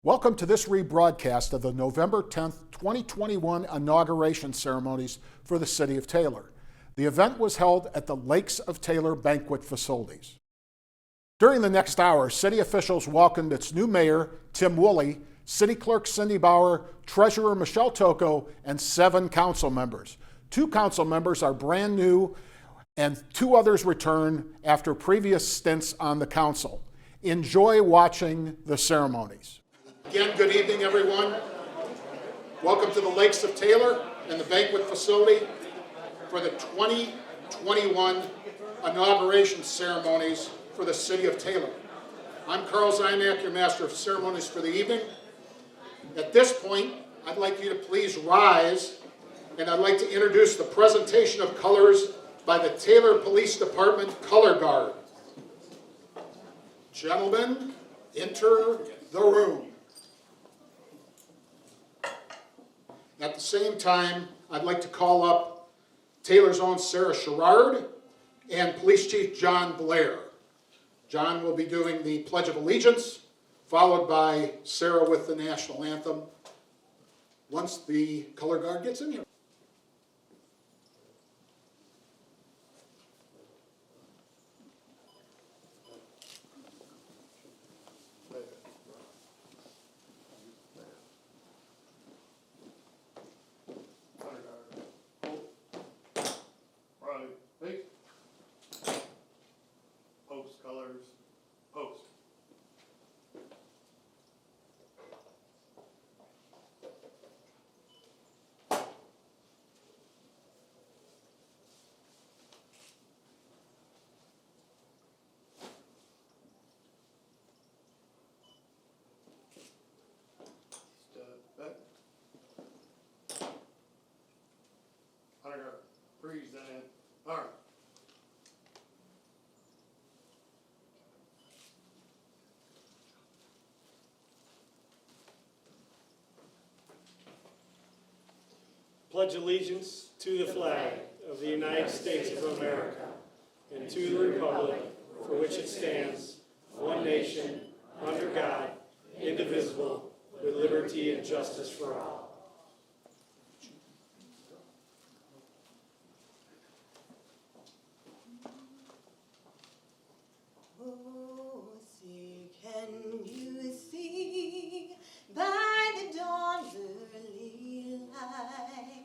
Welcome to this rebroadcast of the November 10th, 2021 inauguration ceremonies for the City of Taylor. The event was held at the Lakes of Taylor banquet facilities. During the next hour, city officials welcomed its new mayor, Tim Woolley, City Clerk Cindy Barr, Treasurer Michelle Toku, and 7 council members. 2 council members are brand new, and 2 others return after previous stints on the council. Enjoy watching the ceremonies. Again, good evening, everyone. Welcome to the Lakes of Taylor and the banquet facility for the 2021 inauguration ceremonies for the City of Taylor. I'm Carl Zymak, your Master of Ceremonies for the evening. At this point, I'd like you to please rise, and I'd like to introduce the presentation of colors by the Taylor Police Department Color Guard. Gentlemen, enter the room. At the same time, I'd like to call up Taylor's own Sarah Sherrard and Police Chief John Blair. John will be doing the Pledge of Allegiance, followed by Sarah with the National Anthem, once the color guard gets in here. Post colors, post. Step back. Honor guard, freeze then. All right. Pledge allegiance to the flag of the United States of America and to the republic for which it stands, one nation, under God, indivisible, with liberty and justice for all. Oh, see, can you see by the dawn's early light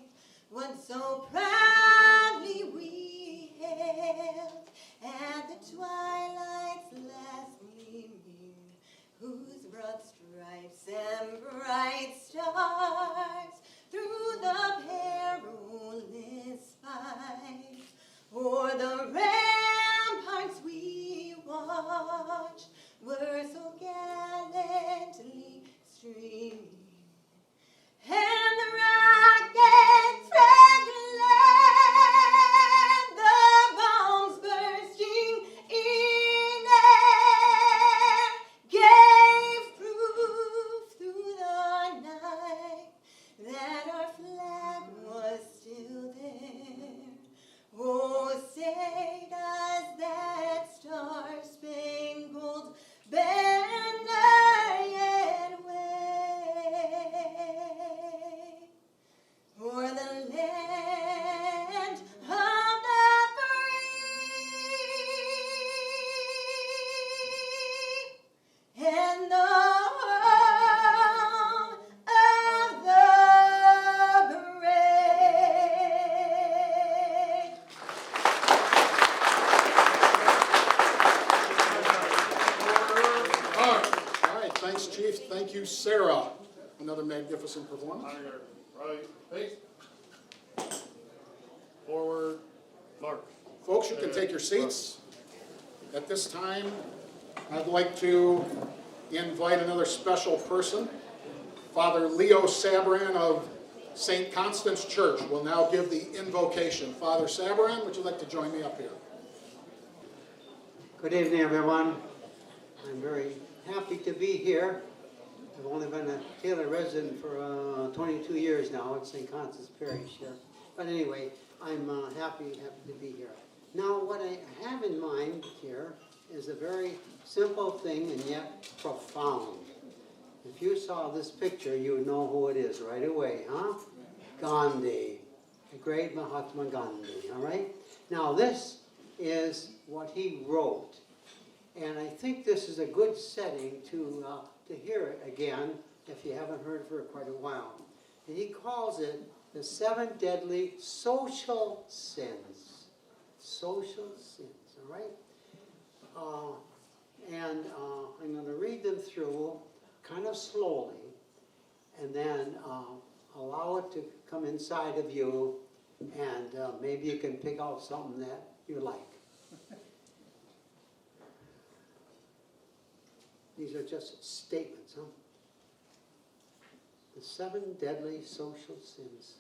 what so proudly we hailed at the twilight's last gleaming, whose broad stripes and bright stars through the perilous fight o'er the ramparts we watched were so gallantly streaming. And the rockets red-glare, the bombs bursting in air, gave proof through the night that our flag was still there. Oh, say does that star-spangled banner yet wave o'er the land of the free and the home of the brave. All right, thanks, Chief. Thank you, Sarah. Another magnificent performance. Honor guard, right, face. Forward, march. Folks, you can take your seats. At this time, I'd like to invite another special person. Father Leo Sabran of St. Constance Church will now give the invocation. Father Sabran, would you like to join me up here? Good evening, everyone. I'm very happy to be here. I've only been a Taylor resident for 22 years now at St. Constance Parish here. But anyway, I'm happy to be here. Now, what I have in mind here is a very simple thing and yet profound. If you saw this picture, you would know who it is right away, huh? Gandhi, the great Mahatma Gandhi, all right? Now this is what he wrote. And I think this is a good setting to hear it again, if you haven't heard it for quite a while. And he calls it the 7 deadly social sins. Social sins, all right? I'm going to read them through kind of slowly, and then allow it to come inside of you, and maybe you can pick out something that you like. These are just statements, huh? The 7 deadly social sins.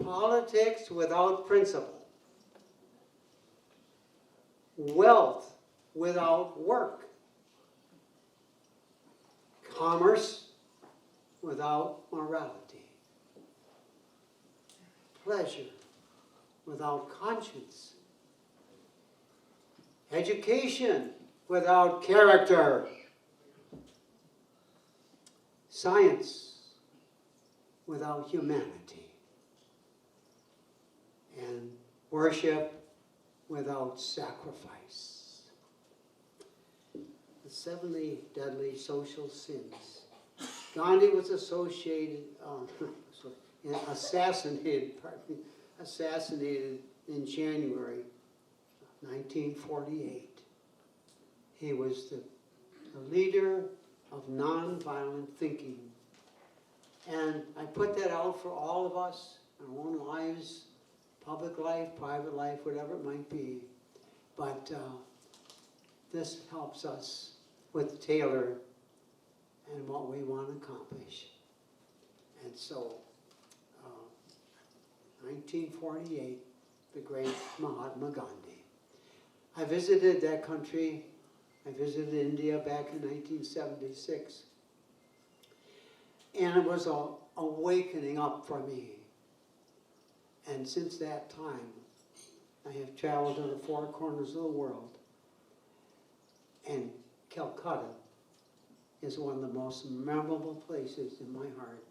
Politics without principle. Wealth without work. Commerce without morality. Pleasure without conscience. Education without character. Science without humanity. And worship without sacrifice. The 7 deadly social sins. Gandhi was assassinated in January 1948. He was the leader of nonviolent thinking. And I put that out for all of us, our own lives, public life, private life, whatever it might be. But this helps us with Taylor and what we want to accomplish. And so, 1948, the great Mahatma Gandhi. I visited that country. I visited India back in 1976. And it was an awakening up for me. And since that time, I have traveled to the 4 corners of the world. And Calcutta is one of the most memorable places in my heart.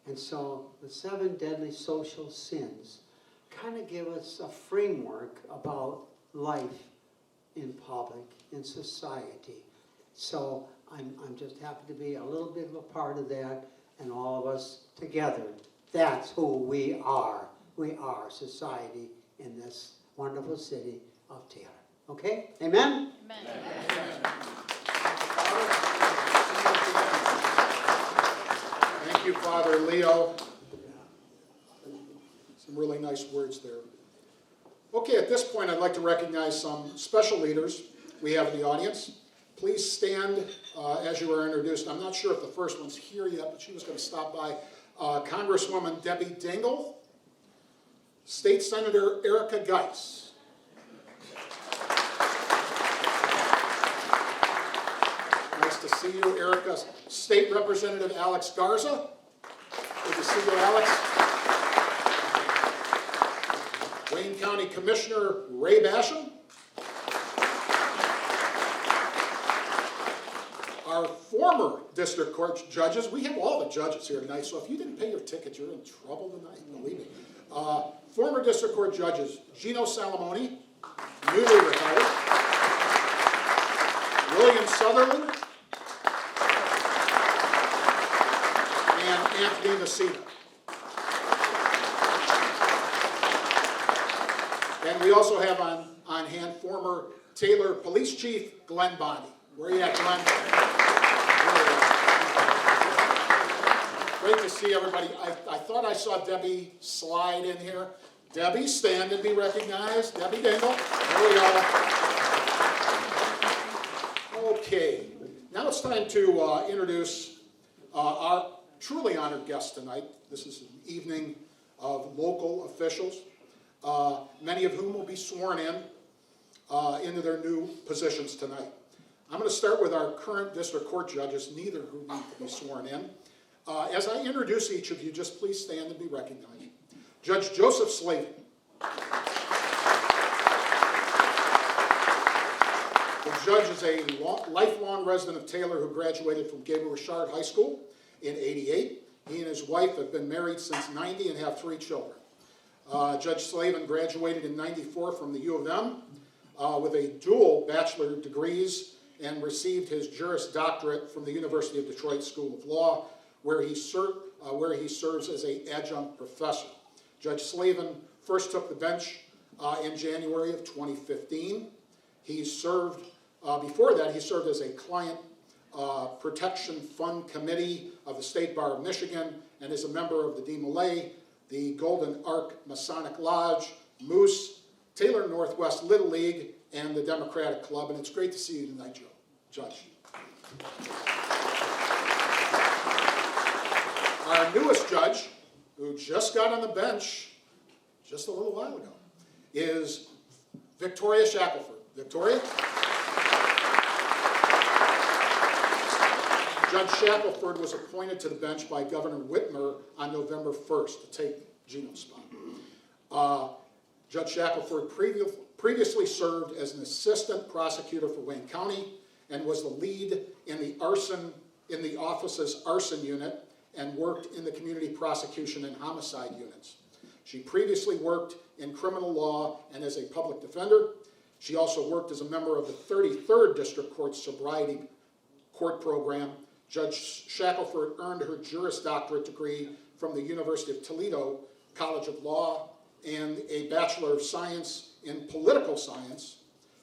And so the 7 deadly social sins kind of give us a framework about life in public, in society. So I'm just happy to be a little bit of a part of that, and all of us together. That's who we are. We are society in this wonderful city of Taylor. Okay? Amen? Amen. Thank you, Father Leo. Some really nice words there. Okay, at this point, I'd like to recognize some special leaders we have in the audience. Please stand as you are introduced. I'm not sure if the first one's here yet, but she was going to stop by. Congresswoman Debbie Dingell, State Senator Erica Geist, nice to see you, Erica. State Representative Alex Garza, good to see you, Alex. Wayne County Commissioner Ray Basham. Our former district court judges, we have all the judges here tonight, so if you didn't pay your ticket, you're in trouble tonight, believe me. Former district court judges, Gino Salamone, newly retired, William Sutherland, and Anthony Messina. And we also have on hand former Taylor Police Chief Glenn Bonney. Where are you at, Glenn? Great to see everybody. I thought I saw Debbie slide in here. Debbie, stand and be recognized. Debbie Dingell. There we are. Okay. Now it's time to introduce our truly honored guest tonight. This is an evening of local officials, many of whom will be sworn into their new positions tonight. I'm going to start with our current district court judges, neither who need to be sworn in. As I introduce each of you, just please stand and be recognized. Judge Joseph Slavin. The Judge is a lifelong resident of Taylor who graduated from Gabriel Richard High School in '88. He and his wife have been married since '90 and have 3 children. Judge Slavin graduated in '94 from the U of M with a dual bachelor degrees and received his Juris Doctorate from the University of Detroit School of Law, where he serves as an adjunct professor. Judge Slavin first took the bench in January of 2015. He served, before that, he served as a Client Protection Fund Committee of the State Bar of Michigan and is a member of the DeMolay, the Golden Ark Masonic Lodge, Moose, Taylor Northwest Little League, and the Democratic Club. And it's great to see you tonight, Judge. Our newest judge, who just got on the bench just a little while ago, is Victoria Shackelford. Victoria? Judge Shackelford was appointed to the bench by Governor Whitmer on November 1st to take Gino's spot. Judge Shackelford previously served as an assistant prosecutor for Wayne County and was the lead in the office's arson unit and worked in the community prosecution and homicide units. She previously worked in criminal law and as a public defender. She also worked as a member of the 33rd District Court Sobriety Court Program. Judge Shackelford earned her Juris Doctorate degree from the University of Toledo College of Law and a Bachelor of Science in Political Science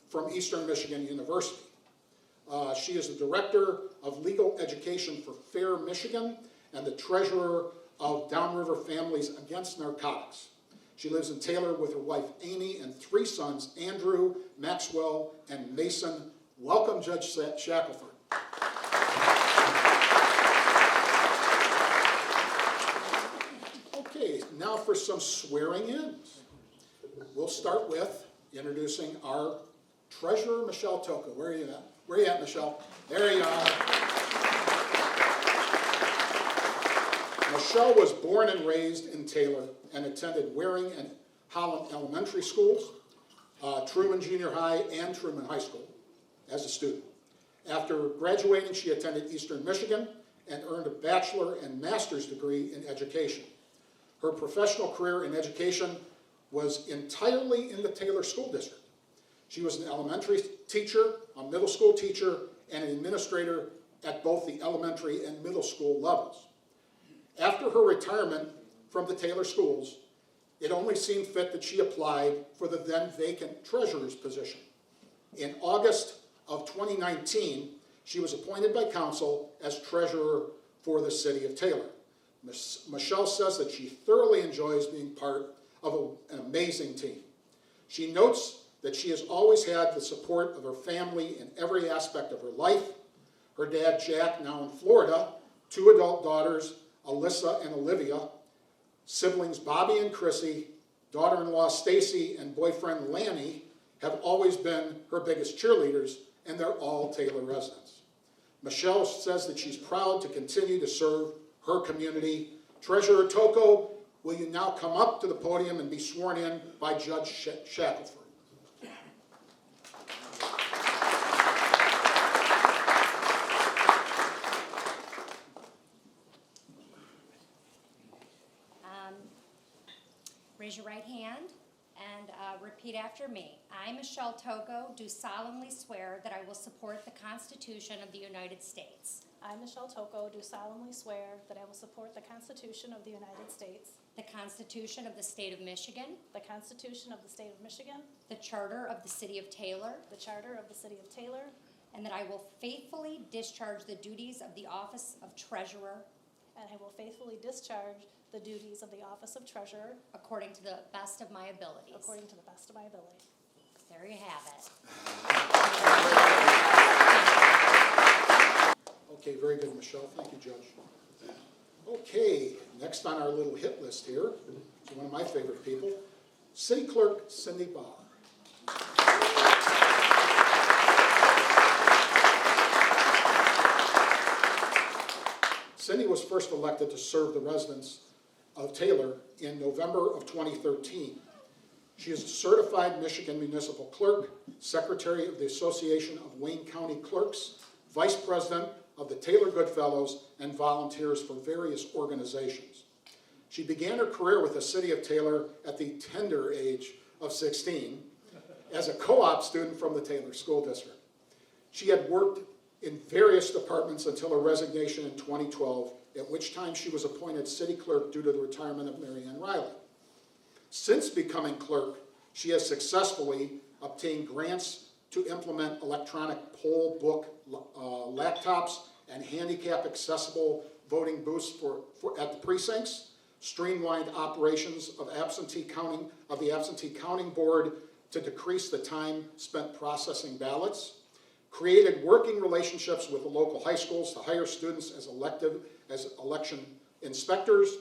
from Eastern Michigan University. She is the Director of Legal Education for FAIR Michigan and the Treasurer of Downriver Families Against Narcotics. She lives in Taylor with her wife Amy and 3 sons, Andrew, Maxwell, and Mason. Welcome, Judge Shackelford. Okay, now for some swearing-ins. We'll start with introducing our Treasurer, Michelle Toku. Where are you at? Where are you at, Michelle? There you are. Michelle was born and raised in Taylor and attended Waring and Holland Elementary Schools, Truman Junior High, and Truman High School as a student. After graduating, she attended Eastern Michigan and earned a bachelor and master's degree in education. Her professional career in education was entirely in the Taylor School District. She was an elementary teacher, a middle school teacher, and an administrator at both the elementary and middle school levels. After her retirement from the Taylor schools, it only seemed fit that she applied for the then vacant treasurer's position. In August of 2019, she was appointed by council as treasurer for the city of Taylor. Michelle says that she thoroughly enjoys being part of an amazing team. She notes that she has always had the support of her family in every aspect of her life. Her dad, Jack, now in Florida, 2 adult daughters, Alyssa and Olivia, siblings Bobby and Chrissy, daughter-in-law Stacy, and boyfriend Lanny have always been her biggest cheerleaders, and they're all Taylor residents. Michelle says that she's proud to continue to serve her community. Treasurer Toku, will you now come up to the podium and be sworn in by Judge Shackelford? Raise your right hand and repeat after me. I, Michelle Toku, do solemnly swear that I will support the Constitution of the United States, I, Michelle Toku, do solemnly swear that I will support the Constitution of the United States, the Constitution of the State of Michigan, the Constitution of the State of Michigan, the Charter of the City of Taylor, the Charter of the City of Taylor, and that I will faithfully discharge the duties of the Office of Treasurer and I will faithfully discharge the duties of the Office of Treasurer according to the best of my abilities. according to the best of my ability. There you have it. Okay, very good, Michelle. Thank you, Judge. Okay, next on our little hit list here is one of my favorite people, City Clerk Cindy Barr. Cindy was first elected to serve the residents of Taylor in November of 2013. She is a certified Michigan municipal clerk, secretary of the Association of Wayne County Clerks, vice president of the Taylor Goodfellows, and volunteers for various organizations. She began her career with the city of Taylor at the tender age of 16 as a co-op student from the Taylor School District. She had worked in various departments until her resignation in 2012, at which time she was appointed city clerk due to the retirement of Mary Ann Riley. Since becoming clerk, she has successfully obtained grants to implement electronic poll book laptops and handicap-accessible voting booths at the precincts, streamlined operations of the absentee counting board to decrease the time spent processing ballots, created working relationships with the local high schools to hire students as election inspectors,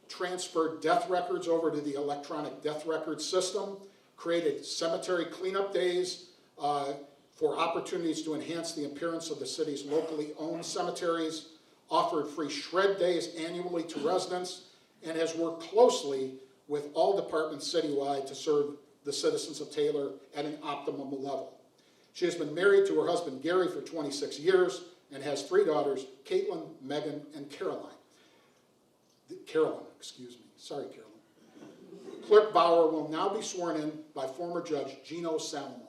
transferred death records over to the electronic death record system, created cemetery cleanup days for opportunities to enhance the appearance of the city's locally owned cemeteries, offered free shred days annually to residents, and has worked closely with all departments citywide to serve the citizens of Taylor at an optimum level. She has been married to her husband Gary for 26 years and has 3 daughters, Caitlin, Megan, and Caroline. Sorry, Carolyn. Clerk Bauer will now be sworn in by former Judge Gino Salamone.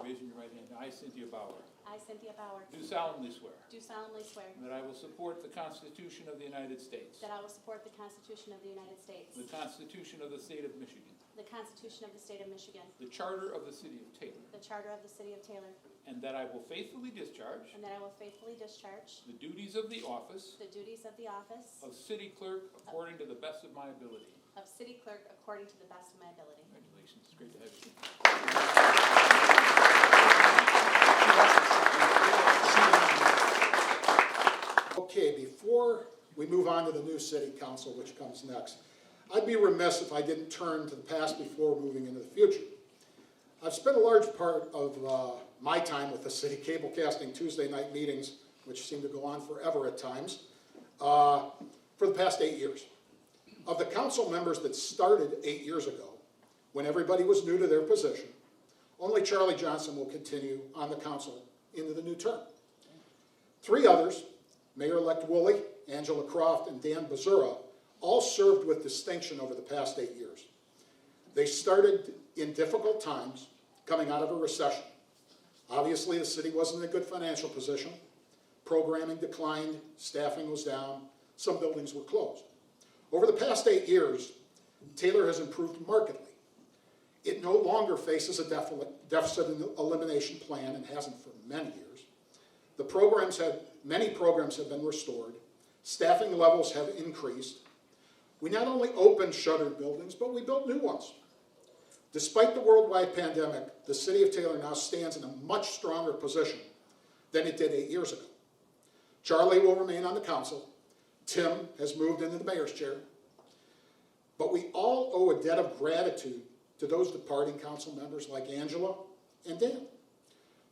Raising your right hand. I, Cynthia Bauer, I, Cynthia Bauer, do solemnly swear do solemnly swear that I will support the Constitution of the United States, that I will support the Constitution of the United States, the Constitution of the State of Michigan, the Constitution of the State of Michigan, the Charter of the City of Taylor, the Charter of the City of Taylor, and that I will faithfully discharge and that I will faithfully discharge the duties of the office the duties of the office of City Clerk according to the best of my ability. of City Clerk according to the best of my ability. Congratulations. It's great to have you. Okay, before we move on to the new city council, which comes next, I'd be remiss if I didn't turn to the past before moving into the future. I've spent a large part of my time with the city cablecasting Tuesday night meetings, which seem to go on forever at times, for the past 8 years. Of the council members that started 8 years ago, when everybody was new to their position, only Charlie Johnson will continue on the council into the new term. 3 others, Mayor-elect Woolley, Angela Croft, and Dan Bazura, all served with distinction over the past 8 years. They started in difficult times, coming out of a recession. Obviously, the city wasn't in a good financial position. Programming declined, staffing was down, some buildings were closed. Over the past 8 years, Taylor has improved markedly. It no longer faces a deficit elimination plan and hasn't for many years. Many programs have been restored. Staffing levels have increased. We not only opened shuttered buildings, but we built new ones. Despite the worldwide pandemic, the city of Taylor now stands in a much stronger position than it did 8 years ago. Charlie will remain on the council. Tim has moved into the mayor's chair. But we all owe a debt of gratitude to those departing council members like Angela and Dan.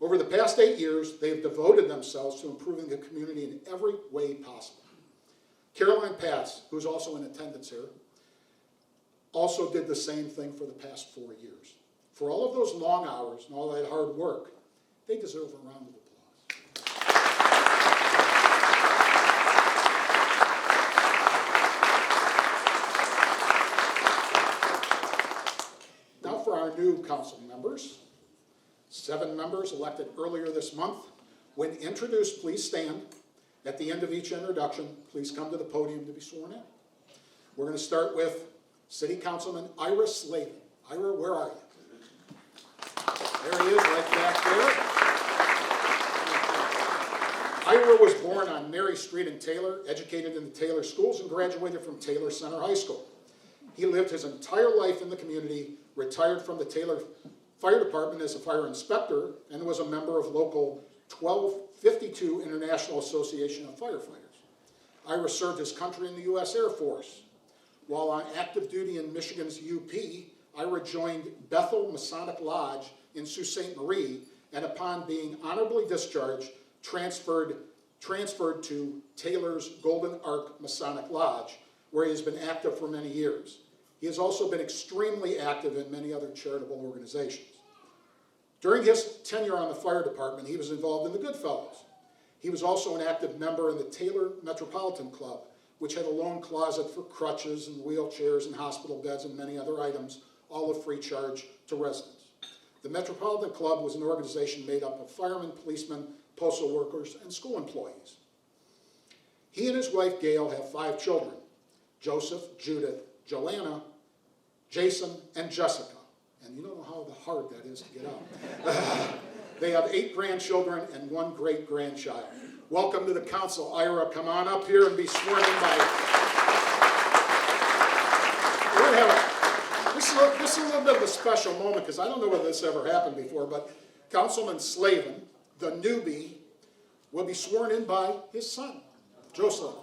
Over the past 8 years, they have devoted themselves to improving the community in every way possible. Caroline Patz, who's also in attendance here, also did the same thing for the past 4 years. For all of those long hours and all that hard work, they deserve a round of applause. Now for our new council members. 7 members elected earlier this month. When introduced, please stand. At the end of each introduction, please come to the podium to be sworn in. We're going to start with City Councilman Ira Slayton. Ira, where are you? There he is, right back there. Ira was born on Mary Street in Taylor, educated in the Taylor schools, and graduated from Taylor Center High School. He lived his entire life in the community, retired from the Taylor Fire Department as a fire inspector, and was a member of Local 1252 International Association of Firefighters. Ira served his country in the U.S. Air Force. While on active duty in Michigan's UP, Ira joined Bethel Masonic Lodge in Sault Ste. Marie, and upon being honorably discharged, transferred to Taylor's Golden Ark Masonic Lodge, where he has been active for many years. He has also been extremely active in many other charitable organizations. During his tenure on the fire department, he was involved in the Goodfellows. He was also an active member in the Taylor Metropolitan Club, which had a loan closet for crutches and wheelchairs and hospital beds and many other items, all of free charge to residents. The Metropolitan Club was an organization made up of firemen, policemen, postal workers, and school employees. He and his wife, Gail, have 5 children: Joseph, Judith, Joanna, Jason, and Jessica. And you don't know how hard that is to get out. They have 8 grandchildren and 1 great-grandchild. Welcome to the council. Ira, come on up here and be sworn in by... We're going to have this is a little bit of a special moment because I don't know whether this ever happened before, but Councilman Slavin, the newbie, will be sworn in by his son, Joseph.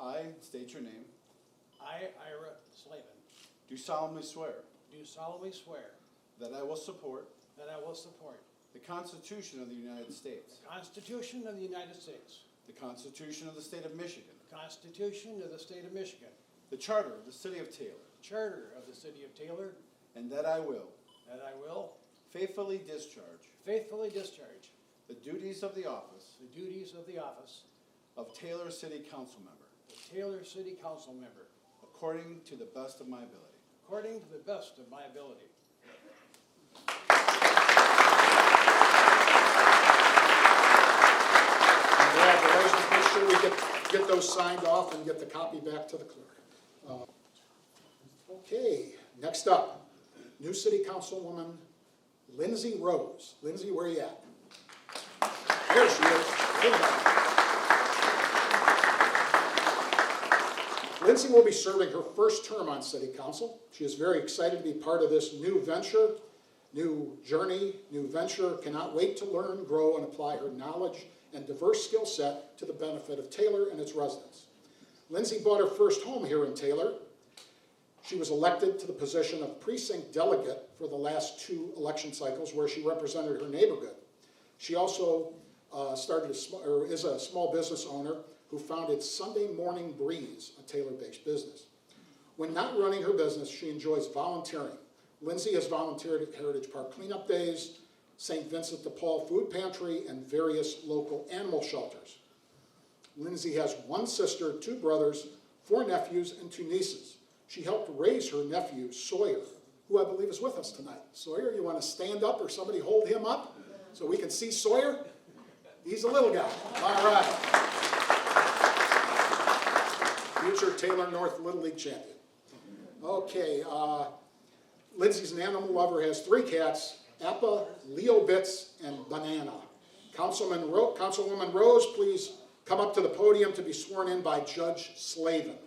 I state your name. I, Ira Slayton, Do solemnly swear do solemnly swear that I will support that I will support the Constitution of the United States, the Constitution of the United States, the Constitution of the State of Michigan, the Constitution of the State of Michigan, the Charter of the City of Taylor, the Charter of the City of Taylor, and that I will faithfully faithfully discharge the duties of the office duties of the office of Taylor City Council Member of Taylor City Council Member according to the best of my ability. according to the best of my ability. Congratulations. Make sure we get those signed off and get the copy back to the clerk. Okay, next up, new city councilwoman Lindsay Rose. Lindsay, where are you at? There she is. Here we go. Lindsay will be serving her first term on city council. She is very excited to be part of this new venture, new journey, new venture. Cannot wait to learn, grow, and apply her knowledge and diverse skill set to the benefit of Taylor and its residents. Lindsay bought her first home here in Taylor. She was elected to the position of precinct delegate for the last 2 election cycles where she represented her neighborhood. She also is a small business owner who founded Sunday Morning Breeze, a Taylor-based business. When not running her business, she enjoys volunteering. Lindsay has volunteered at Heritage Park Cleanup Days, St. Vincent de Paul Food Pantry, and various local animal shelters. Lindsay has 1 sister, 2 brothers, 4 nephews, and 2 nieces. She helped raise her nephew, Sawyer, who I believe is with us tonight. Sawyer, you want to stand up or somebody hold him up so we can see Sawyer? He's a little guy. All right. Future Taylor North Little League champion. Okay, Lindsay's an animal lover, has 3 cats, Appa, Leo Bits, and Banana. Councilwoman Rose, please come up to the podium to be sworn in by Judge Slavin.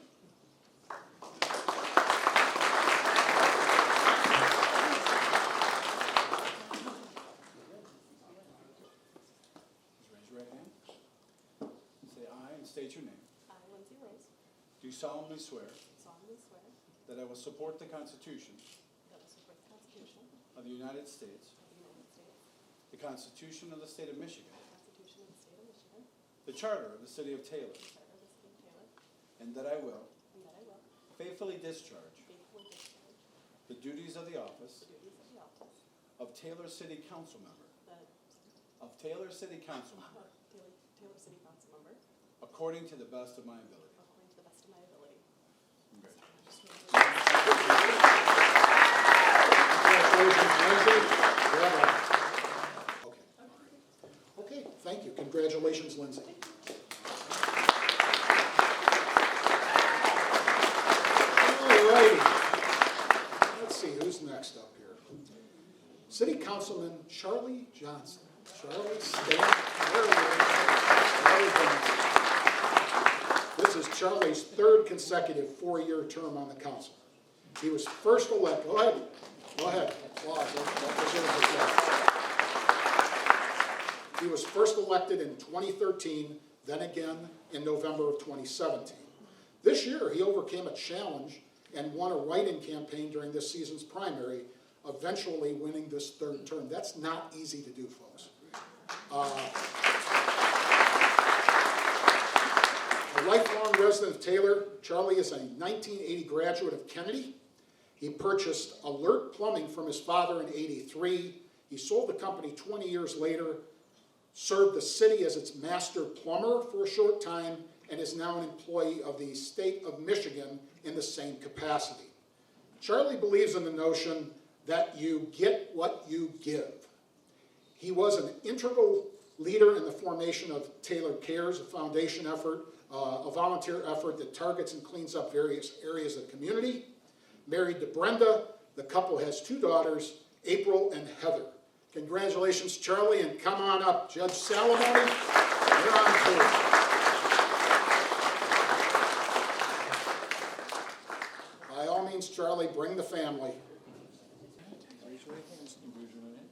Raise your right hand. Say aye and state your name. I, Lindsay Rose, Do solemnly swear solemnly swear that I will support the Constitution that I will support the Constitution of the United States, of the United States, the Constitution of the State of Michigan, the Constitution of the State of Michigan, the Charter of the City of Taylor, the Charter of the City of Taylor, and that I will and that I will faithfully discharge faithfully discharge the duties of the office the duties of the office of Taylor City Council Member, of Taylor City Council Member, Taylor City Council Member according to the best of my ability. according to the best of my ability. Congratulations, Lindsay. Okay, thank you. Congratulations, Lindsay. All righty. Let's see, who's next up here? City Councilman Charlie Johnson. Charlie, stand. There he is. Charlie Johnson. This is Charlie's 3rd consecutive 4-year term on the council. He was first elected, go ahead, applause, that deserves applause. He was first elected in 2013, then again in November of 2017. This year, he overcame a challenge and won a write-in campaign during this season's primary, eventually winning this third term. That's not easy to do, folks. A lifelong resident of Taylor, Charlie is a 1980 graduate of Kennedy. He purchased Alert Plumbing from his father in '83. He sold the company 20 years later, served the city as its master plumber for a short time, and is now an employee of the state of Michigan in the same capacity. Charlie believes in the notion that you get what you give. He was an integral leader in the formation of Taylor Cares, a foundation effort, a volunteer effort that targets and cleans up various areas of the community. Married to Brenda, the couple has 2 daughters, April and Heather. Congratulations, Charlie, and come on up. Judge Salamone, you're on board. By all means, Charlie, bring the family. Raise your right hands and raise your right hand.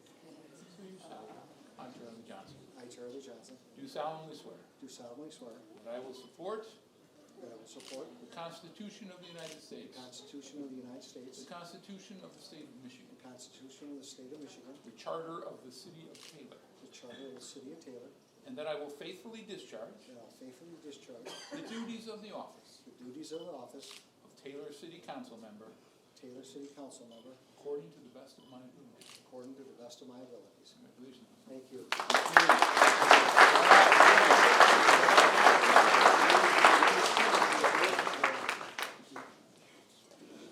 I, Charlie Johnson, I, Charlie Johnson, do solemnly swear do solemnly swear that I will support that I will support the Constitution of the United States, the Constitution of the United States, the Constitution of the State of Michigan, the Constitution of the State of Michigan, the Charter of the City of Taylor, the Charter of the City of Taylor, and that I will faithfully discharge and I will faithfully discharge the duties of the office the duties of the office of Taylor City Council Member Taylor City Council Member according to the best of my ability. according to the best of my abilities. Congratulations. Thank you.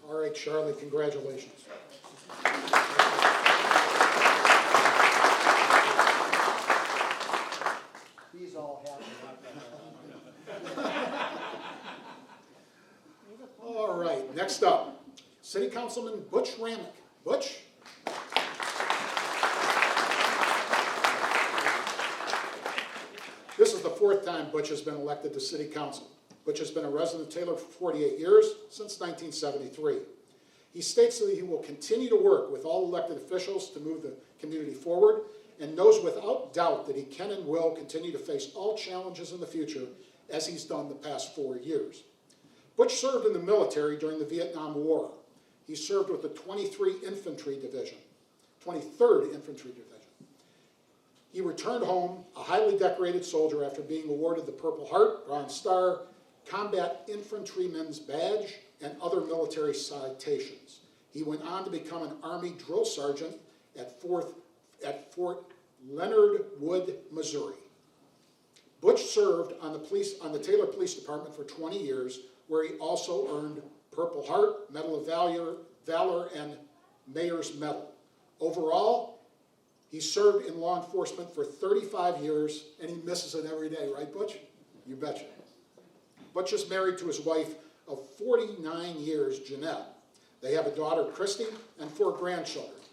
All right, Charlie, congratulations. He's all happy. All right, next up, City Councilman Butch Ramik. Butch? This is the 4th time Butch has been elected to City Council. Butch has been a resident of Taylor for 48 years, since 1973. He states that he will continue to work with all elected officials to move the community forward, and knows without doubt that he can and will continue to face all challenges in the future, as he's done the past 4 years. Butch served in the military during the Vietnam War. He served with the 23rd Infantry Division. He returned home, a highly decorated soldier, after being awarded the Purple Heart, Bronze Star, Combat Infantryman's Badge, and other military citations. He went on to become an Army drill sergeant at Fort Leonard Wood, Missouri. Butch served on the Taylor Police Department for 20 years, where he also earned Purple Heart, Medal of Valor, and Mayor's Medal. Overall, he served in law enforcement for 35 years, and he misses it every day, right, Butch? You betcha. Butch is married to his wife of 49 years, Jeanette. They have a daughter, Christy, and 4 grandchildren.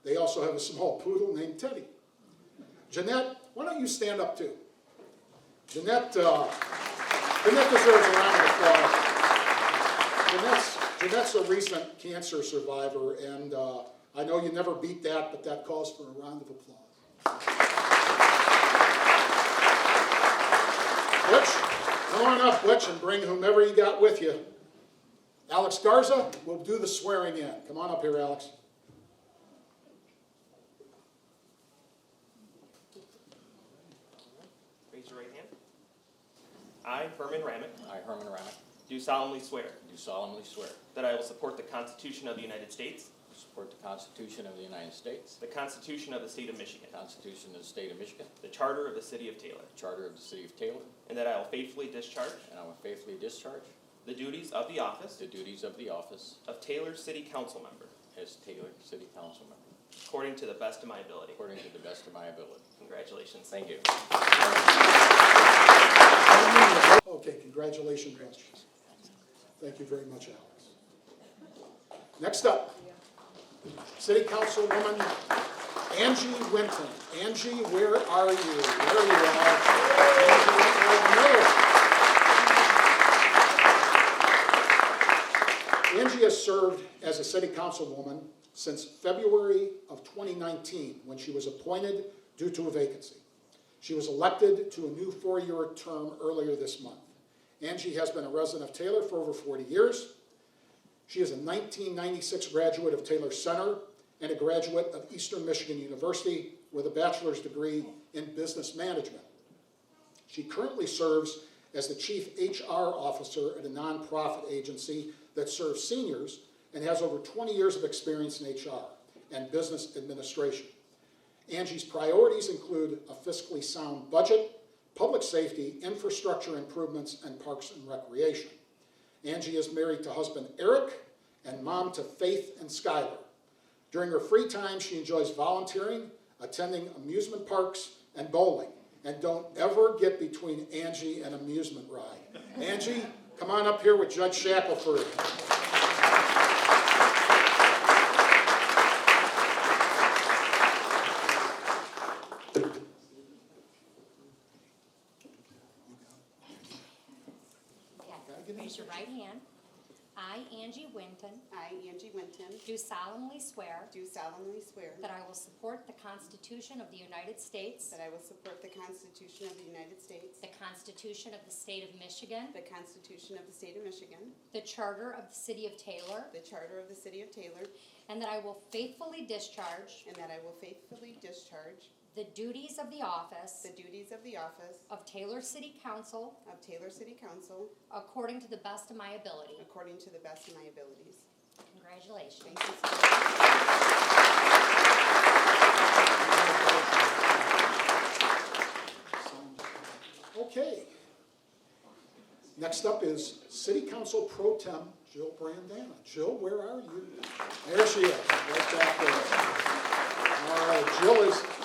They also have a small poodle named Teddy. Jeanette, why don't you stand up too? Jeanette deserves a round of applause. Jeanette's a recent cancer survivor, and I know you never beat that, but that calls for a round of applause. Butch, come on up, Butch, and bring whomever you got with you. Alex Garza will do the swearing in. Come on up here, Alex. Raise your right hand. I, Herman Ramik, I, Herman Ramik, do solemnly swear do solemnly swear that I will support the Constitution of the United States, to support the Constitution of the United States, the Constitution of the State of Michigan, the Constitution of the State of Michigan, the Charter of the City of Taylor, the Charter of the City of Taylor, and that I will faithfully discharge and I will faithfully discharge the duties of the office the duties of the office of Taylor City Council Member as Taylor City Council Member, according to the best of my ability. according to the best of my ability. Congratulations. Thank you. Okay, congratulations, Butch. Thank you very much, Alex. Next up, City Councilwoman Angie Winton. Angie, where are you? There you are. Angie, right in the middle. Angie has served as a city councilwoman since February of 2019, when she was appointed due to a vacancy. She was elected to a new 4-year term earlier this month. Angie has been a resident of Taylor for over 40 years. She is a 1996 graduate of Taylor Center and a graduate of Eastern Michigan University with a bachelor's degree in business management. She currently serves as the chief HR officer at a nonprofit agency that serves seniors and has over 20 years of experience in HR and business administration. Angie's priorities include a fiscally sound budget, public safety, infrastructure improvements, and parks and recreation. Angie is married to husband Eric and mom to Faith and Skylar. During her free time, she enjoys volunteering, attending amusement parks, and bowling. And don't ever get between Angie and amusement ride. Angie, come on up here with Judge Shackelford. Raise your right hand. I, Angie Winton, I, Angie Winton, do solemnly swear do solemnly swear that I will support the Constitution of the United States, that I will support the Constitution of the United States, the Constitution of the State of Michigan, the Constitution of the State of Michigan, the Charter of the City of Taylor, the Charter of the City of Taylor, and that I will faithfully discharge and that I will faithfully discharge the duties of the office the duties of the office of Taylor City Council of Taylor City Council according to the best of my ability. according to the best of my abilities. Congratulations. Thank you so much. Okay. Next up is City Council Pro Tem Jill Brandana. Jill, where are you? There she is, right back there. All right,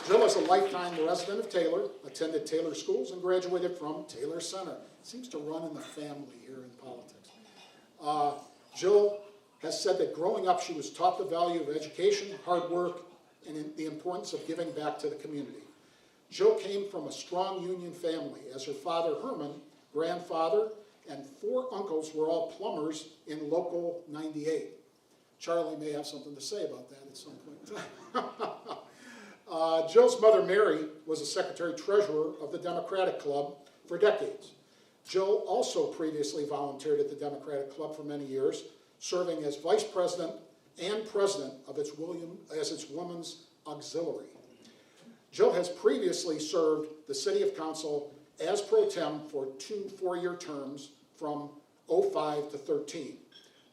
Jill is a lifetime resident of Taylor, attended Taylor schools, and graduated from Taylor Center. Seems to run in the family here in politics. Jill has said that growing up she was taught the value of education, hard work, and the importance of giving back to the community. Jill came from a strong union family, as her father Herman, grandfather, and 4 uncles were all plumbers in Local 98. Charlie may have something to say about that at some point. Jill's mother, Mary, was a secretary-treasurer of the Democratic Club for decades. Jill also previously volunteered at the Democratic Club for many years, serving as vice president and president of its women's auxiliary. Jill has previously served the City of Council as pro tem for 2 4-year terms from 05 to 13.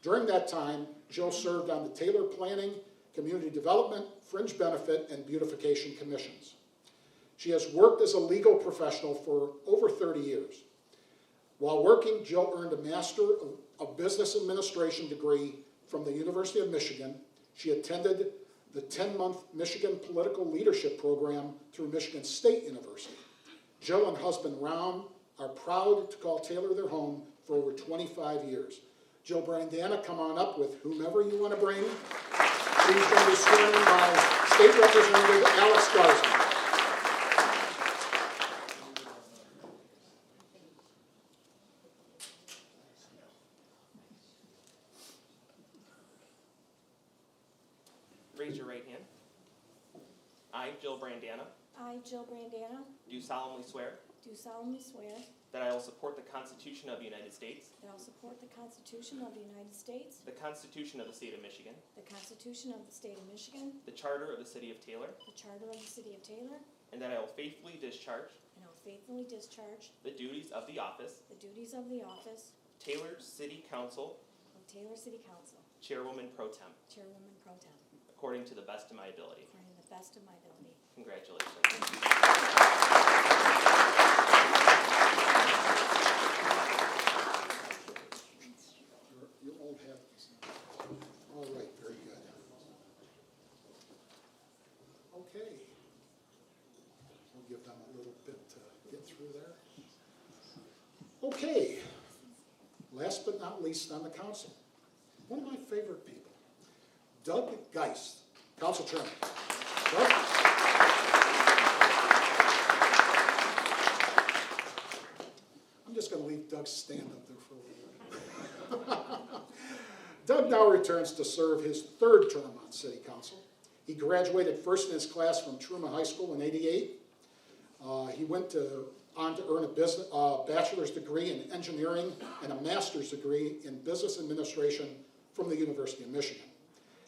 During that time, Jill served on the Taylor Planning, Community Development, Fringe Benefit, and Beautification Commissions. She has worked as a legal professional for over 30 years. While working, Jill earned a Master of Business Administration degree from the University of Michigan. She attended the 10-month Michigan Political Leadership Program through Michigan State University. Jill and husband Ron are proud to call Taylor their home for over 25 years. Jill Brandana, come on up with whomever you want to bring. She's going to be sworn in by State Representative Alex Garza. Raise your right hand. I, Jill Brandana, I, Jill Brandana, do solemnly swear do solemnly swear that I will support the Constitution of the United States, that I will support the Constitution of the United States, the Constitution of the State of Michigan, the Constitution of the State of Michigan, the Charter of the City of Taylor, the Charter of the City of Taylor, and that I will faithfully discharge and I will faithfully discharge the duties of the office the duties of the office of Taylor City Council of Taylor City Council, Chairwoman Pro Tem, Chairwoman Pro Tem, according to the best of my ability. according to the best of my ability. Congratulations. Your old habits. All right, very good. Okay. We'll give them a little bit to get through there. Okay. Last but not least on the council, one of my favorite people, Doug Geist, Council Chairman. Doug? I'm just going to leave Doug stand up there for a little bit. Doug now returns to serve his third term on City Council. He graduated first in his class from Truman High School in '88. He went on to earn a bachelor's degree in engineering and a master's degree in business administration from the University of Michigan.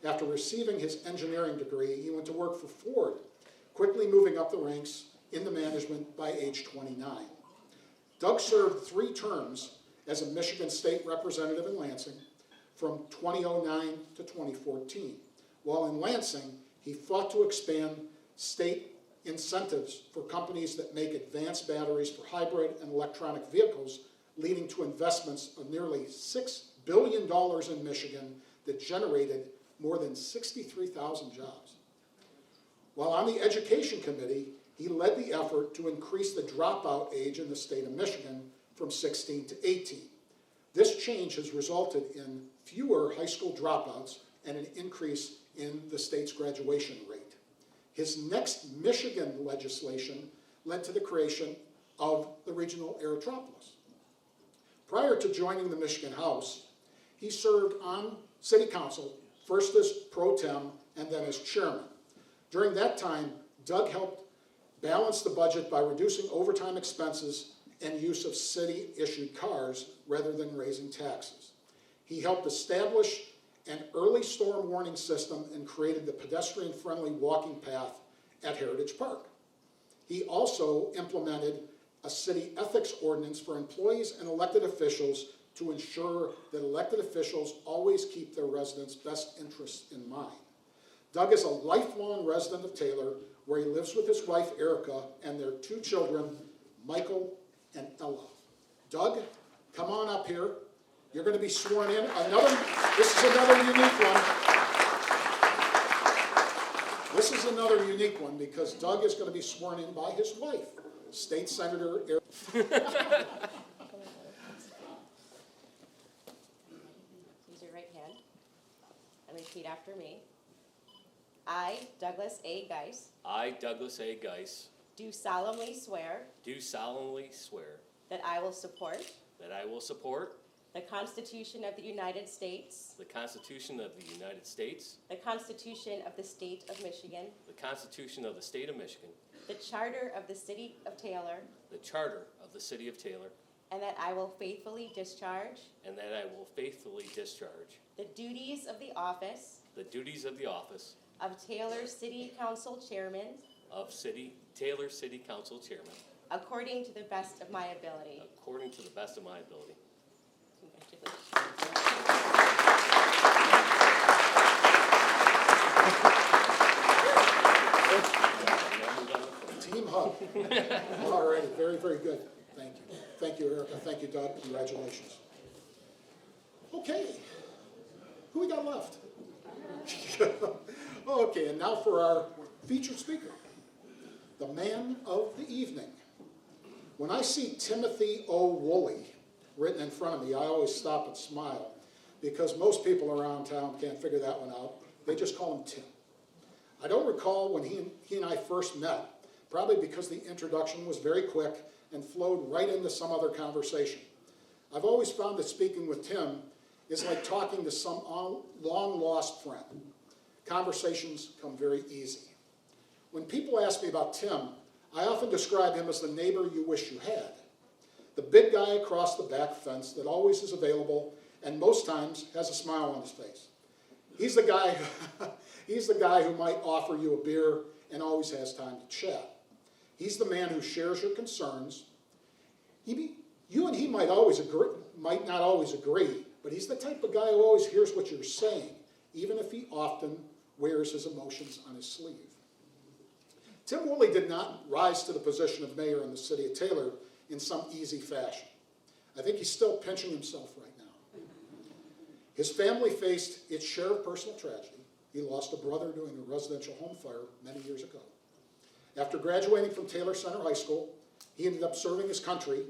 After receiving his engineering degree, he went to work for Ford, quickly moving up the ranks into management by age 29. Doug served 3 terms as a Michigan State Representative in Lansing from 2009 to 2014. While in Lansing, he fought to expand state incentives for companies that make advanced batteries for hybrid and electronic vehicles, leading to investments of nearly $6 billion in Michigan that generated more than 63,000 jobs. While on the Education Committee, he led the effort to increase the dropout age in the state of Michigan from 16 to 18. This change has resulted in fewer high school dropouts and an increase in the state's graduation rate. His next Michigan legislation led to the creation of the regional aerotropolis. Prior to joining the Michigan House, he served on City Council, first as pro tem and then as chairman. During that time, Doug helped balance the budget by reducing overtime expenses and use of city-issued cars rather than raising taxes. He helped establish an early storm warning system and created the pedestrian-friendly walking path at Heritage Park. He also implemented a city ethics ordinance for employees and elected officials to ensure that elected officials always keep their residents' best interests in mind. Doug is a lifelong resident of Taylor, where he lives with his wife, Erica, and their 2 children, Michael and Ella. Doug, come on up here. You're going to be sworn in. This is another unique one. This is another unique one because Doug is going to be sworn in by his wife, State Senator Erica. Use your right hand and repeat after me. I, Douglas A. Geist, I, Douglas A. Geist, do solemnly swear do solemnly swear that I will support that I will support the Constitution of the United States, the Constitution of the United States, the Constitution of the State of Michigan, the Constitution of the State of Michigan, the Charter of the City of Taylor, the Charter of the City of Taylor, and that I will faithfully discharge and that I will faithfully discharge the duties of the office the duties of the office of Taylor City Council Chairman of Taylor City Council Chairman according to the best of my ability. according to the best of my ability. Team hug. All right, very, very good. Thank you. Thank you, Erica. Thank you, Doug. Congratulations. Okay, who we got left? Okay, and now for our featured speaker, the man of the evening. When I see Timothy O. Woolley written in front of me, I always stop and smile because most people around town can't figure that one out. They just call him Tim. I don't recall when he and I first met, probably because the introduction was very quick and flowed right into some other conversation. I've always found that speaking with Tim is like talking to some long-lost friend. Conversations come very easy. When people ask me about Tim, I often describe him as the neighbor you wish you had. The big guy across the back fence that always is available and most times has a smile on his face. He's the guy who might offer you a beer and always has time to chat. He's the man who shares your concerns. You and he might not always agree, but he's the type of guy who always hears what you're saying, even if he often wears his emotions on his sleeve. Tim Woolley did not rise to the position of mayor in the city of Taylor in some easy fashion. I think he's still pinching himself right now. His family faced its share of personal tragedy. He lost a brother during a residential home fire many years ago. After graduating from Taylor Center High School, he ended up serving his country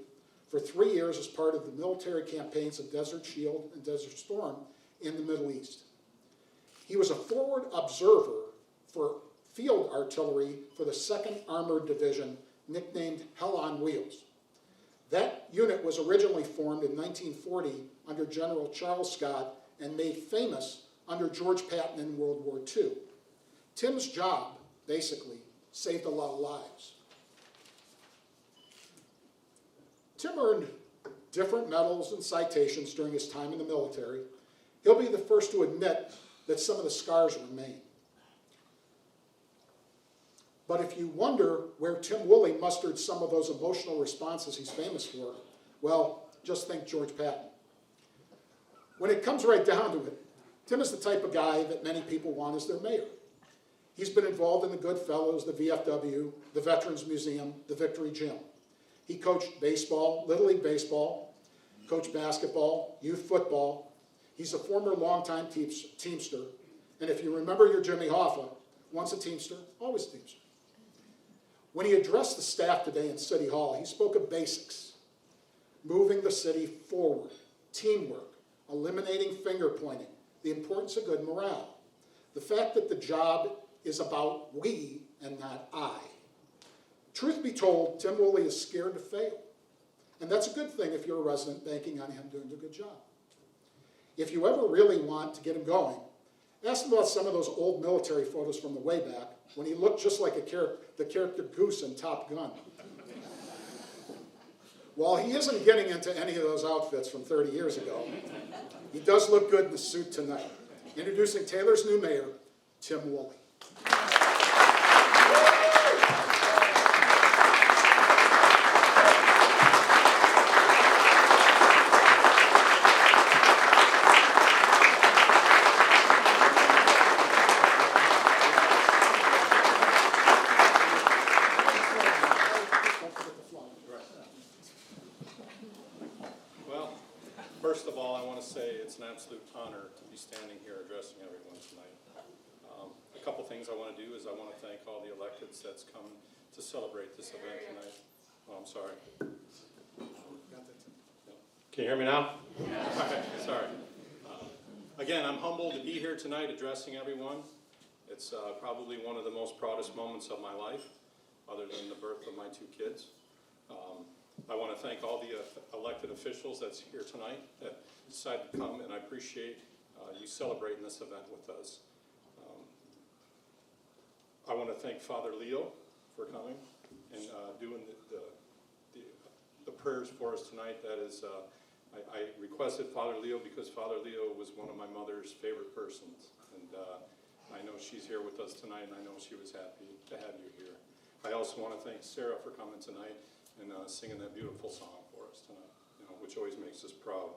for 3 years as part of the military campaigns of Desert Shield and Desert Storm in the Middle East. He was a forward observer for field artillery for the 2nd Armored Division, nicknamed Hell on Wheels. That unit was originally formed in 1940 under General Charles Scott and made famous under George Patton in World War II. Tim's job, basically, saved a lot of lives. Tim earned different medals and citations during his time in the military. He'll be the first to admit that some of the scars remain. But if you wonder where Tim Woolley mustered some of those emotional responses he's famous for, well, just think George Patton. When it comes right down to it, Tim is the type of guy that many people want as their mayor. He's been involved in the Good Fellows, the VFW, the Veterans Museum, the Victory Gym. He coached baseball, Little League baseball, coached basketball, youth football. He's a former longtime Teamster. And if you remember your Jimmy Hoffa, once a Teamster, always a Teamster. When he addressed the staff today in City Hall, he spoke of basics, moving the city forward, teamwork, eliminating finger pointing, the importance of good morale, the fact that the job is about we and not I. Truth be told, Tim Woolley is scared to fail. And that's a good thing if you're a resident banking on him doing a good job. If you ever really want to get him going, ask him about some of those old military photos from the way back when he looked just like the character Goose in Top Gun. While he isn't getting into any of those outfits from 30 years ago, he does look good in the suit tonight. Introducing Taylor's new mayor, Tim Woolley. First of all, I want to say it's an absolute honor to be standing here addressing everyone tonight. A couple things I want to do is I want to thank all the electeds that's come to celebrate this event tonight. Oh, I'm sorry. Can you hear me now? Okay, sorry. Again, I'm humbled to be here tonight addressing everyone. It's probably one of the most proudest moments of my life, other than the birth of my two kids. I want to thank all the elected officials that's here tonight that decided to come, and I appreciate you celebrating this event with us. I want to thank Father Leo for coming and doing the prayers for us tonight. That is, I requested Father Leo because Father Leo was one of my mother's favorite persons, and I know she's here with us tonight, and I know she was happy to have you here. I also want to thank Sarah for coming tonight and singing that beautiful song for us tonight, which always makes us proud.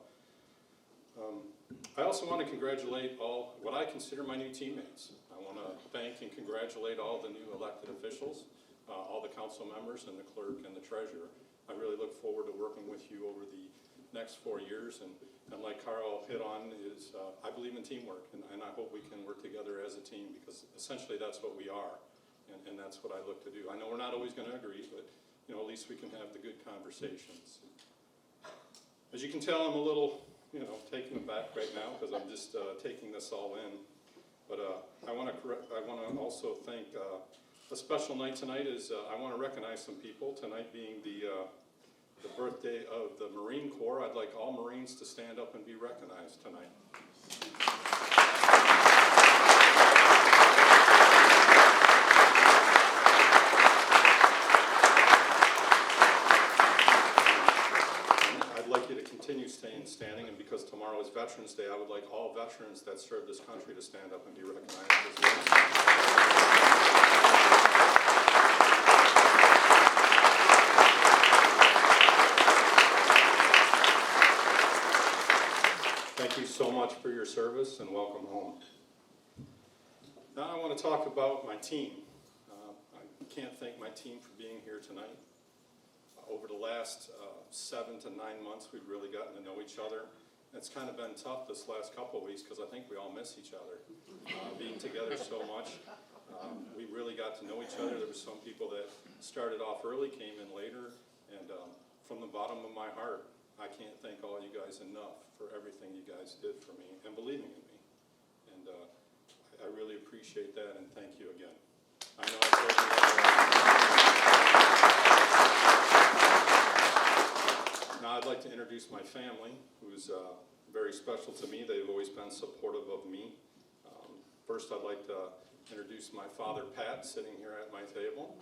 I also want to congratulate all what I consider my new teammates. I want to thank and congratulate all the new elected officials, all the council members and the clerk and the treasurer. I really look forward to working with you over the next 4 years, and like Carl hit on is I believe in teamwork, and I hope we can work together as a team, because essentially that's what we are, and that's what I look to do. I know we're not always going to agree, but at least we can have the good conversations. As you can tell, I'm a little, taken aback right now because I'm just taking this all in. But I want to also thank a special night tonight. Is I want to recognize some people tonight, being the birthday of the Marine Corps. I'd like all Marines to stand up and be recognized tonight. Continue staying standing, and because tomorrow is Veterans Day, I would like all veterans that serve this country to stand up and be recognized as well. Thank you so much for your service, and welcome home. Now I want to talk about my team. I can't thank my team for being here tonight. Over the last 7 to 9 months, we've really gotten to know each other. It's kind of been tough this last couple of weeks because I think we all miss each other. Being together so much, we really got to know each other. There were some people that started off early, came in later, and from the bottom of my heart, I can't thank all you guys enough for everything you guys did for me and believing in me. And I really appreciate that, and thank you again. I know I told you Now I'd like to introduce my family, who's very special to me. They've always been supportive of me. First, I'd like to introduce my father, Pat, sitting here at my table.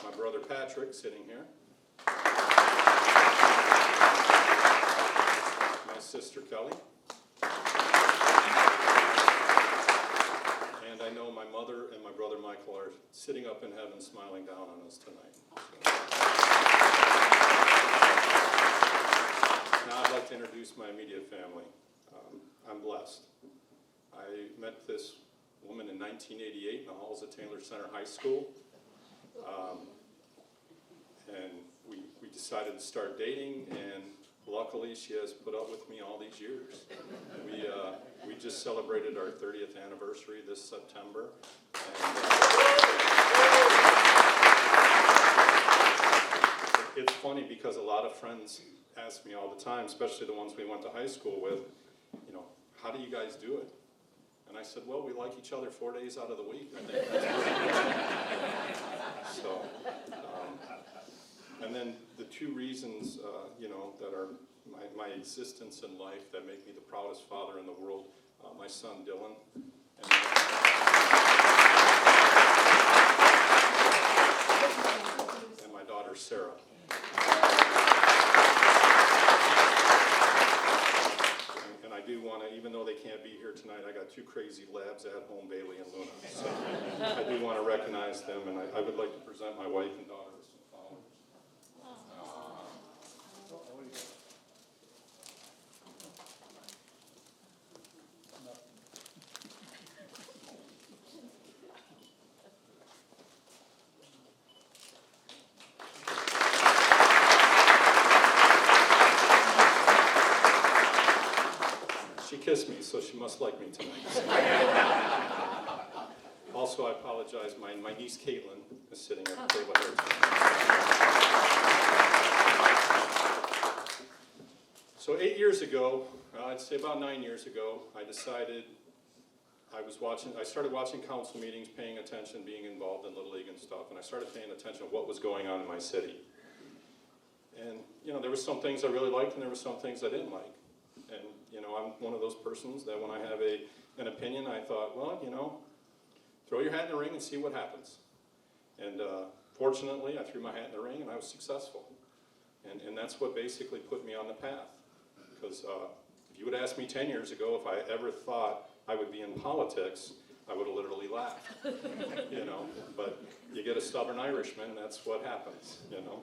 My brother, Patrick, sitting here. My sister, Kelly. And I know my mother and my brother, Michael, are sitting up in heaven smiling down on us tonight. Now I'd like to introduce my immediate family. I'm blessed. I met this woman in 1988 in the halls of Taylor Center High School. And we decided to start dating, and luckily she has put up with me all these years. We just celebrated our 30th anniversary this September. And, it's funny because a lot of friends ask me all the time, especially the ones we went to high school with, you know, how do you guys do it? And I said, well, we like each other 4 days out of the week. I think that's so, and then the two reasons, you know, that are my existence in life that make me the proudest father in the world, my son Dylan, and my daughter Sarah. And I do want to, even though they can't be here tonight, I got two crazy labs at home, Bailey and Luna. So I do want to recognize them, and I would like to present my wife and daughter with some flowers. She kissed me, so she must like me tonight. Also, I apologize, my niece Caitlin is sitting at the table here. So 8 years ago, I'd say about 9 years ago, I decided I started watching council meetings, paying attention, being involved in Little League and stuff, and I started paying attention to what was going on in my city. And, you know, there were some things I really liked and there were some things I didn't like. And, you know, I'm one of those persons that when I have an opinion, I thought, well, you know, throw your hat in the ring and see what happens. And fortunately, I threw my hat in the ring and I was successful. And that's what basically put me on the path. Because if you would ask me 10 years ago if I ever thought I would be in politics, I would have literally laughed, you know. But you get a stubborn Irishman, that's what happens, you know.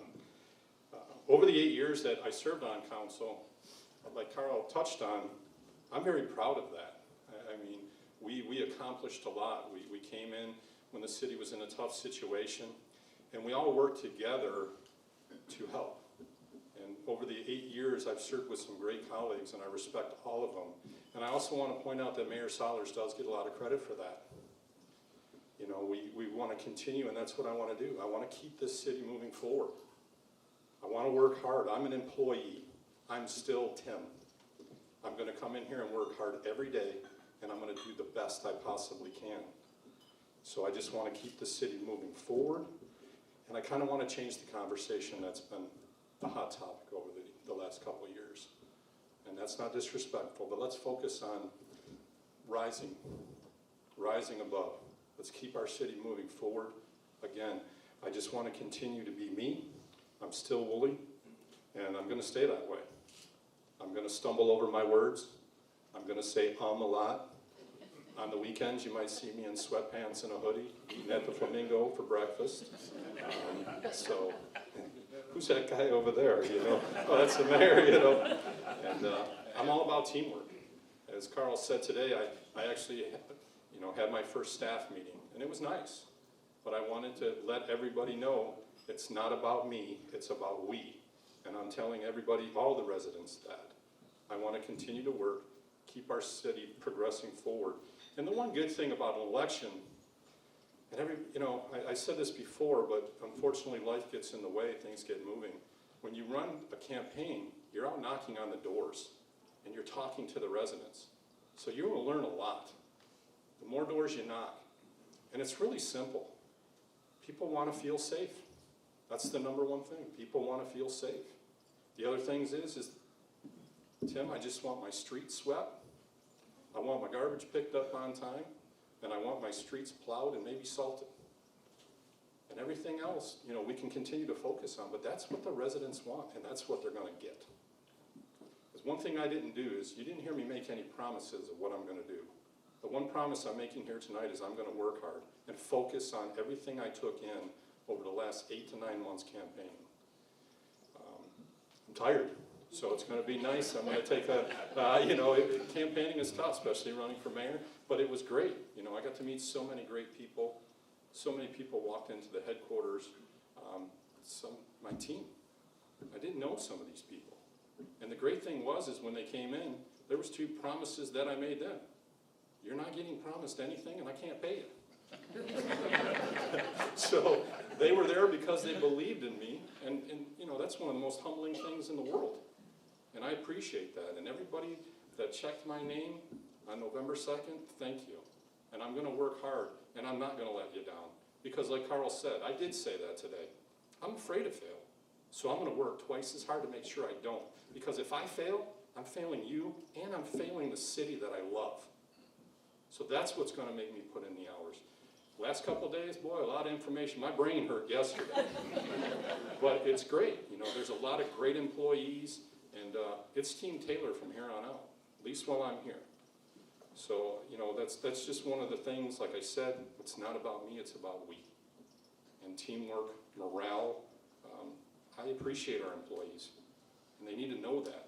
Over the 8 years that I served on council, like Carl touched on, I'm very proud of that. I mean, we accomplished a lot. We came in when the city was in a tough situation, and we all worked together to help. And over the 8 years, I've served with some great colleagues, and I respect all of them. And I also want to point out that Mayor Sollers does get a lot of credit for that. You know, we want to continue, and that's what I want to do. I want to keep this city moving forward. I want to work hard. I'm an employee. I'm still Tim. I'm going to come in here and work hard every day, and I'm going to do the best I possibly can. So I just want to keep the city moving forward, and I kind of want to change the conversation that's been the hot topic over the last couple of years. And that's not disrespectful, but let's focus on rising above. Let's keep our city moving forward. Again, I just want to continue to be me. I'm still Woolley, and I'm going to stay that way. I'm going to stumble over my words. I'm going to say a lot. On the weekends, you might see me in sweatpants and a hoodie, eating at the Flamingo for breakfast. So, who's that guy over there, you know? Oh, that's the mayor, you know? And I'm all about teamwork. As Carl said today, I actually, you know, had my first staff meeting, and it was nice. But I wanted to let everybody know it's not about me, it's about we. And I'm telling everybody, all the residents, that I want to continue to work, keep our city progressing forward. And the one good thing about an election, and you know, I said this before, but unfortunately life gets in the way, things get moving. When you run a campaign, you're out knocking on the doors, and you're talking to the residents. So you're going to learn a lot. The more doors you knock. And it's really simple. People want to feel safe. That's the number one thing. People want to feel safe. The other things is, Tim, I just want my streets swept. I want my garbage picked up on time, and I want my streets plowed and maybe salted. And everything else, you know, we can continue to focus on, but that's what the residents want, and that's what they're gonna get. Because one thing I didn't do is, you didn't hear me make any promises of what I'm gonna do. The one promise I'm making here tonight is I'm gonna work hard and focus on everything I took in over the last 8 to 9 months campaigning. I'm tired, so it's gonna be nice. I'm gonna take a, campaigning is tough, especially running for mayor, but it was great. You know, I got to meet so many great people. So many people walked into the headquarters, my team. I didn't know some of these people. And the great thing was when they came in, there was 2 promises that I made them. You're not getting promised anything and I can't pay you. So they were there because they believed in me, and that's one of the most humbling things in the world. And I appreciate that. And everybody that checked my name on November 2nd, thank you. And I'm gonna work hard, and I'm not gonna let you down. Because like Carl said, I did say that today, I'm afraid to fail. So I'm gonna work twice as hard to make sure I don't. Because if I fail, I'm failing you, and I'm failing the city that I love. So that's what's gonna make me put in the hours. Last couple days, boy, a lot of information. My brain hurt yesterday. But it's great, there's a lot of great employees, and it's Team Taylor from here on out, at least while I'm here. So, that's just one of the things, like I said, it's not about me, it's about we. And teamwork, morale, I appreciate our employees, and they need to know that.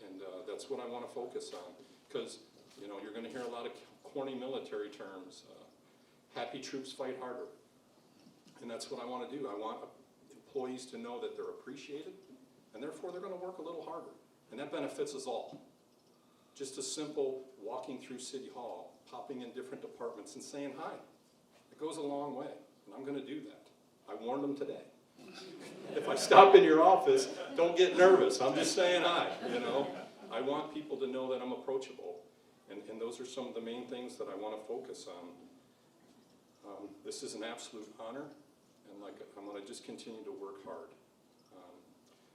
And that's what I want to focus on, because, you're going to hear a lot of corny military terms. Happy troops fight harder. And that's what I want to do. I want employees to know that they're appreciated, and therefore they're going to work a little harder. And that benefits us all. Just a simple walking through City Hall, popping in different departments and saying hi. It goes a long way, and I'm going to do that. I warned them today. If I stop in your office, don't get nervous. I'm just saying hi, I want people to know that I'm approachable, and those are some of the main things that I want to focus on. This is an absolute honor, and I'm going to just continue to work hard.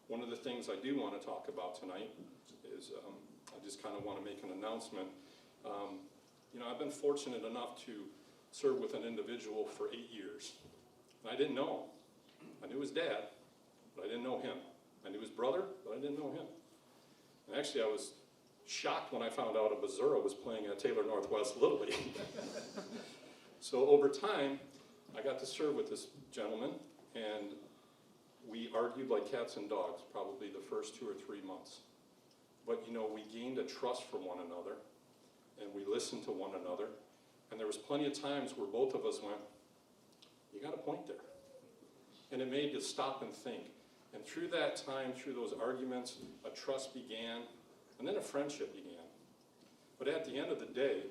One of the things I do want to talk about tonight is I just kind of want to make an announcement. I've been fortunate enough to serve with an individual for 8 years. And I didn't know him. I knew his dad, but I didn't know him. I knew his brother, but I didn't know him. And actually, I was shocked when I found out a Missouri was playing at Taylor Northwest Little League. So over time, I got to serve with this gentleman, and we argued like cats and dogs, probably the first 2 or 3 months. But we gained a trust for one another, and we listened to one another, and there was plenty of times where both of us went, you got a point there. And it made you stop and think. And through that time, through those arguments, a trust began, and then a friendship began. But at the end of the day,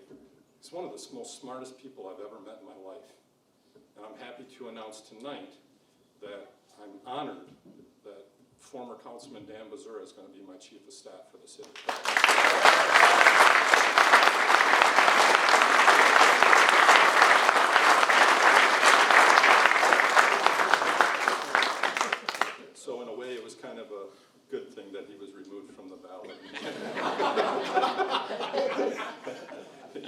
he's one of the most smartest people I've ever met in my life. And I'm happy to announce tonight that I'm honored that former Councilman Dan Bazura is going to be my Chief of Staff for the city. So in a way, it was kind of a good thing that he was removed from the ballot.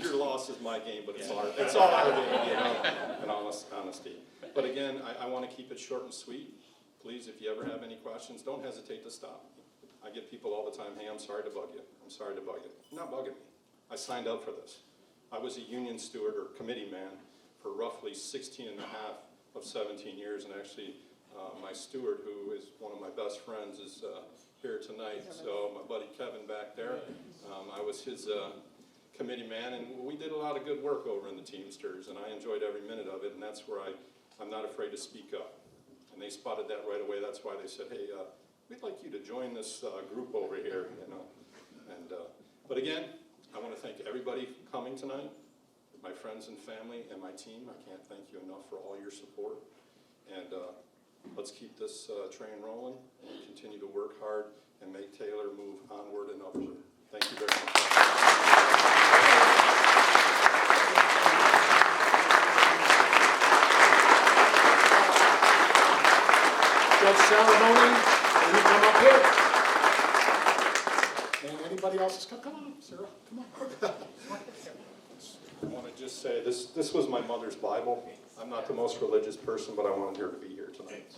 Your loss is my game, but it's all our game, in honesty. But again, I want to keep it short and sweet. Please, if you ever have any questions, don't hesitate to stop me. I get people all the time, hey, I'm sorry to bug you. I'm sorry to bug you. You're not bugging me. I signed up for this. I was a union steward or committee man for roughly 16 and a half of 17 years, and actually my steward, who is one of my best friends, is here tonight. So my buddy Kevin back there, I was his committee man, and we did a lot of good work over in the Teamsters, and I enjoyed every minute of it, and that's where I'm not afraid to speak up. And they spotted that right away. That's why they said, hey, we'd like you to join this group over here, And, but again, I want to thank everybody for coming tonight, my friends and family and my team. I can't thank you enough for all your support. And let's keep this train rolling and continue to work hard and make Taylor move onward and upward. Thank you very much. of ceremony, will you come up here? And anybody else? Come on, Sarah, come on. I want to just say, this was my mother's Bible. I'm not the most religious person, but I wanted her to be here tonight.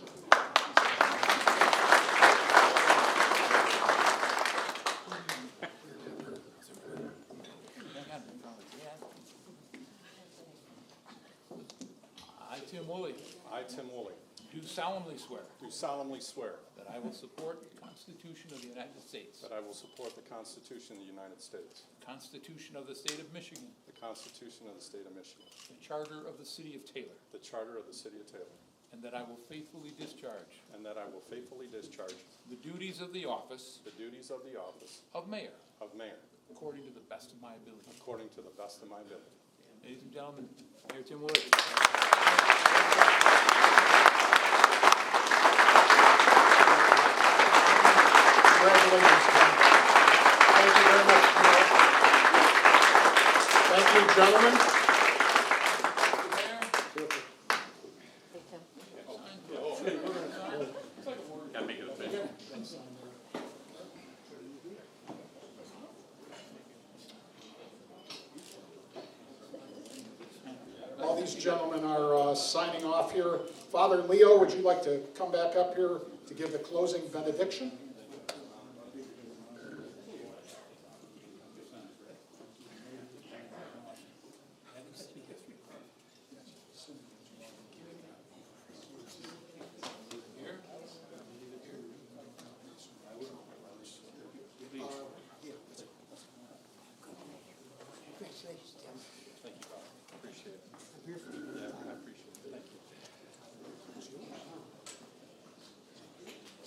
I, Tim Woolley, I, Tim Woolley, do solemnly swear do solemnly swear that I will support the Constitution of the United States, that I will support the Constitution of the United States, the Constitution of the State of Michigan, the Constitution of the State of Michigan, the Charter of the City of Taylor, the Charter of the City of Taylor, and that I will faithfully discharge and that I will faithfully discharge the duties of the office the duties of the office of mayor of mayor according to the best of my ability. according to the best of my ability. Ladies and gentlemen, Mayor Tim Woolley. Congratulations, Tim. Thank you very much, Mayor. Thank you, gentlemen. All these gentlemen are signing off here. Father Leo, would you like to come back up here to give the closing benediction?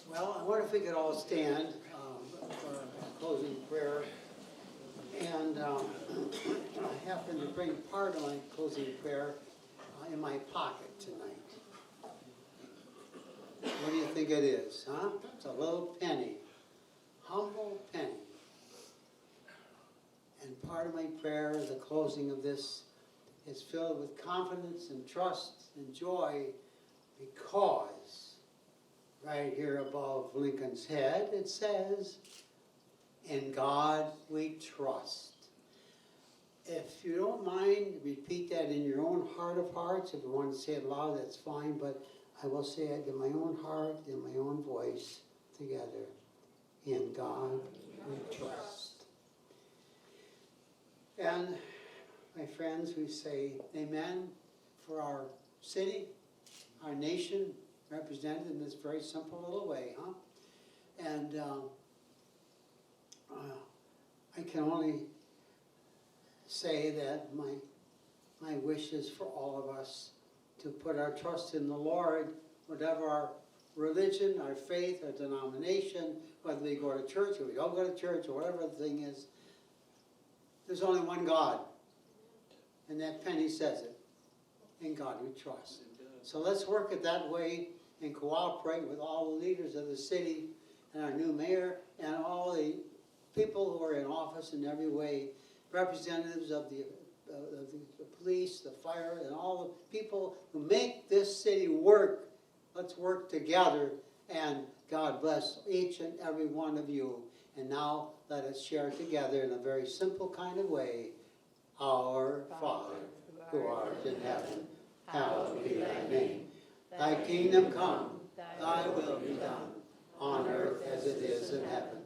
Well, I wonder if we could all stand for a closing prayer. And I happen to bring part of my closing prayer in my pocket tonight. What do you think it is, huh? It's a little penny, humble penny. And part of my prayer, the closing of this, is filled with confidence and trust and joy because right here above Lincoln's head, it says, "In God we trust." If you don't mind, repeat that in your own heart of hearts. If you want to say it loud, that's fine, but I will say it in my own heart, in my own voice, together. In God we trust. And my friends, we say amen for our city, our nation, represented in this very simple little way, huh? And I can only say that my wish is for all of us to put our trust in the Lord, whatever our religion, our faith, our denomination, whether we go to church or we don't go to church or whatever the thing is. There's only one God, and that penny says it. In God we trust. So let's work it that way and cooperate with all the leaders of the city and our new mayor and all the people who are in office in every way, representatives of the police, the fire, and all the people who make this city work. Let's work together, and God bless each and every one of you. And now let us share together in a very simple kind of way. Our Father, who art in heaven, hallowed be thy name. Thy kingdom come, thy will be done, on earth as it is in heaven.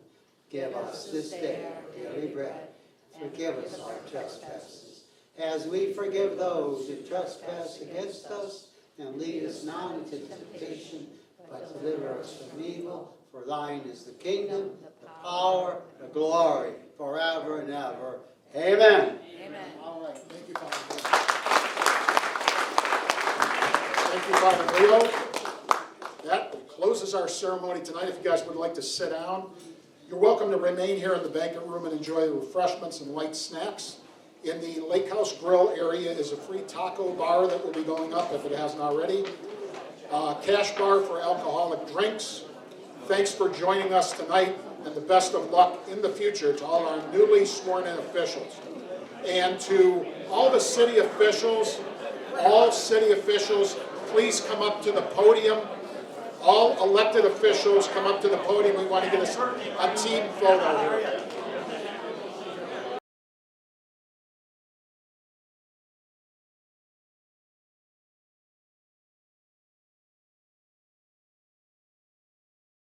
Give us this day our daily bread. Forgive us our trespasses, as we forgive those who trespass against us. And lead us not into temptation, but deliver us from evil. For thine is the kingdom, the power, the glory, forever and ever. Amen. Amen. All right, thank you, Father. Thank you, Father Leo. That closes our ceremony tonight. If you guys would like to sit down, you're welcome to remain here in the banquet room and enjoy the refreshments and light snacks. In the Lake House Grill area is a free taco bar that will be going up if it hasn't already. Cash bar for alcoholic drinks. Thanks for joining us tonight, and the best of luck in the future to all our newly sworn-in officials. And to all the city officials, please come up to the podium all elected officials come up to the podium. We want to get a team photo here.